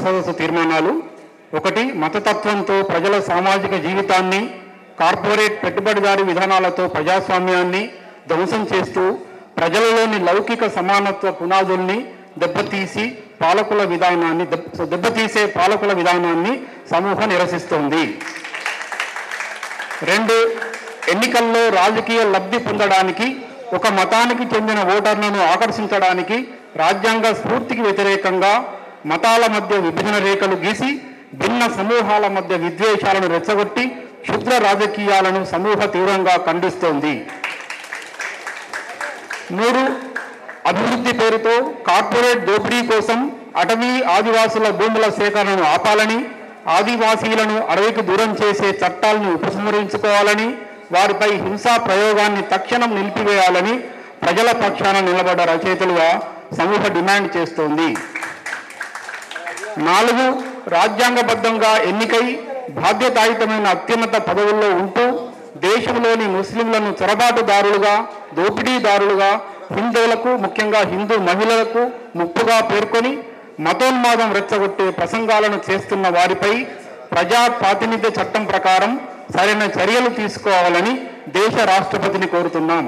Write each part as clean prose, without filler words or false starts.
సదస్సు తీర్మానాలు. 1. మతతత్వంతో ప్రజల సామాజిక జీవితాన్ని, కార్పొరేట్ పెట్టుబడిదారీ విధానాలతో ప్రజాస్వామ్యాన్ని ధ్వంసం చేస్తూ ప్రజలలోని లౌకిక సమానత్వ పునాదుల్ని దెబ్బతీసే పాలకుల విధానాన్ని సమూహం నిరసిస్తోంది. 2. ఎన్నికల్లో రాజకీయ లబ్ధి పొందడానికి, ఒక మతానికి చెందిన ఓటర్లను ఆకర్షించడానికి రాజ్యాంగ స్ఫూర్తికి వ్యతిరేకంగా మతాల మధ్య విభజన రేఖలు గీసి భిన్న సమూహాల మధ్య విద్వేషాలను రెచ్చగొట్టి క్షుద్ర రాజకీయాలను సమూహ తీవ్రంగా ఖండిస్తోంది. 3. అభివృద్ధి పేరుతో కార్పొరేట్ దోపిడీ కోసం అటవీ ఆదివాసుల భూముల సేకరణను ఆపాలని, ఆదివాసీలను అడవికి దూరం చేసే చట్టాలను ఉపసంహరించుకోవాలని, వారిపై హింసా ప్రయోగాన్ని తక్షణం నిలిపివేయాలని ప్రజల పక్షాన నిలబడ్డ రచయితలుగా సమూహ డిమాండ్ చేస్తోంది. 4. రాజ్యాంగబద్ధంగా ఎన్నికై బాధ్యతాయుతమైన అత్యున్నత పదవుల్లో ఉంటూ దేశంలోని ముస్లింలను చొరబాటుదారులుగా, దోపిడీదారులుగా, హిందువులకు, ముఖ్యంగా హిందూ మహిళలకు ముప్పుగా పేర్కొని మతోన్మాదం రెచ్చగొట్టే ప్రసంగాలను చేస్తున్న వారిపై ప్రజా ప్రాతినిధ్య చట్టం ప్రకారం సరైన చర్యలు తీసుకోవాలని దేశ రాష్ట్రపతిని కోరుతున్నాం.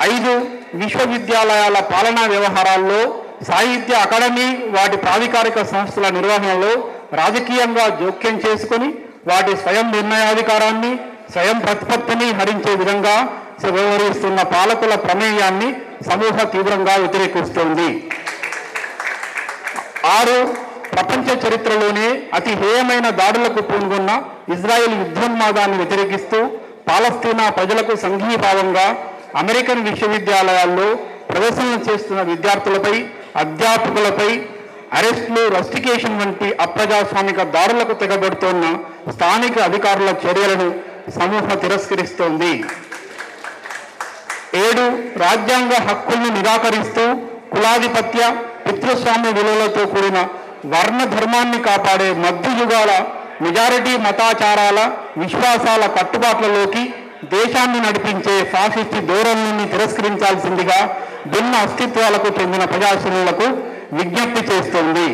5. విశ్వవిద్యాలయాల పాలనా వ్యవహారాల్లో సాహిత్య అకాడమీ వాటి ప్రాధికారిక సంస్థల నిర్వహణలో రాజకీయంగా జోక్యం చేసుకొని వాటి స్వయం నిర్ణయాధికారాన్ని, స్వయం ప్రతిపత్తిని హరించే విధంగా వ్యవహరిస్తున్న పాలకుల ప్రమేయాన్ని సమూహ తీవ్రంగా వ్యతిరేకిస్తోంది. 6. ప్రపంచ చరిత్రలోనే అతి హేయమైన దాడులకు పూనుకున్న ఇజ్రాయెల్ యుద్ధోన్మాదాన్ని వ్యతిరేకిస్తూ పాలస్తీనా ప్రజలకు సంఘీభావంగా అమెరికన్ విశ్వవిద్యాలయాల్లో ప్రదర్శనలు చేస్తున్న విద్యార్థులపై, అధ్యాపకులపై అరెస్టులు, రస్టికేషన్ వంటి అప్రజాస్వామిక దాడులకు తెగబడుతోన్న స్థానిక అధికారుల చర్యలను సమూహ తిరస్కరిస్తోంది. 7. రాజ్యాంగ హక్కుల్ని నిరాకరిస్తూ కులాధిపత్య, పితృస్వామ్య విలువలతో కూడిన వర్ణ ధర్మాన్ని కాపాడే మధ్యయుగాల మెజారిటీ మతాచారాల, విశ్వాసాల కట్టుబాట్లలోకి దేశాన్ని నడిపించే ఫాసిస్టు ధోరణుల్ని తిరస్కరించాల్సిందిగా భిన్న అస్తిత్వాలకు చెందిన ప్రజాశ్రేణులకు విజ్ఞప్తి చేస్తోంది.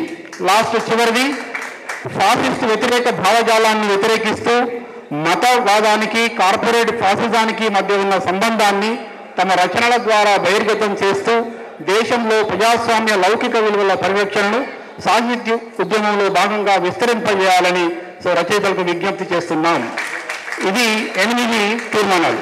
చివరిది, ఫాసిస్టు వ్యతిరేక భావజాలాన్ని వ్యతిరేకిస్తూ మతవాదానికి, కార్పొరేట్ ఫాసిజానికి మధ్య ఉన్న సంబంధాన్ని తమ రచనల ద్వారా బహిర్గతం చేస్తూ దేశంలో ప్రజాస్వామ్య లౌకిక విలువల పరిరక్షణను సాహిత్య ఉద్యమంలో భాగంగా విస్తరింపజేయాలని రచయితలకు విజ్ఞప్తి చేస్తున్నాం. ఇది 8 తీర్మానాలు.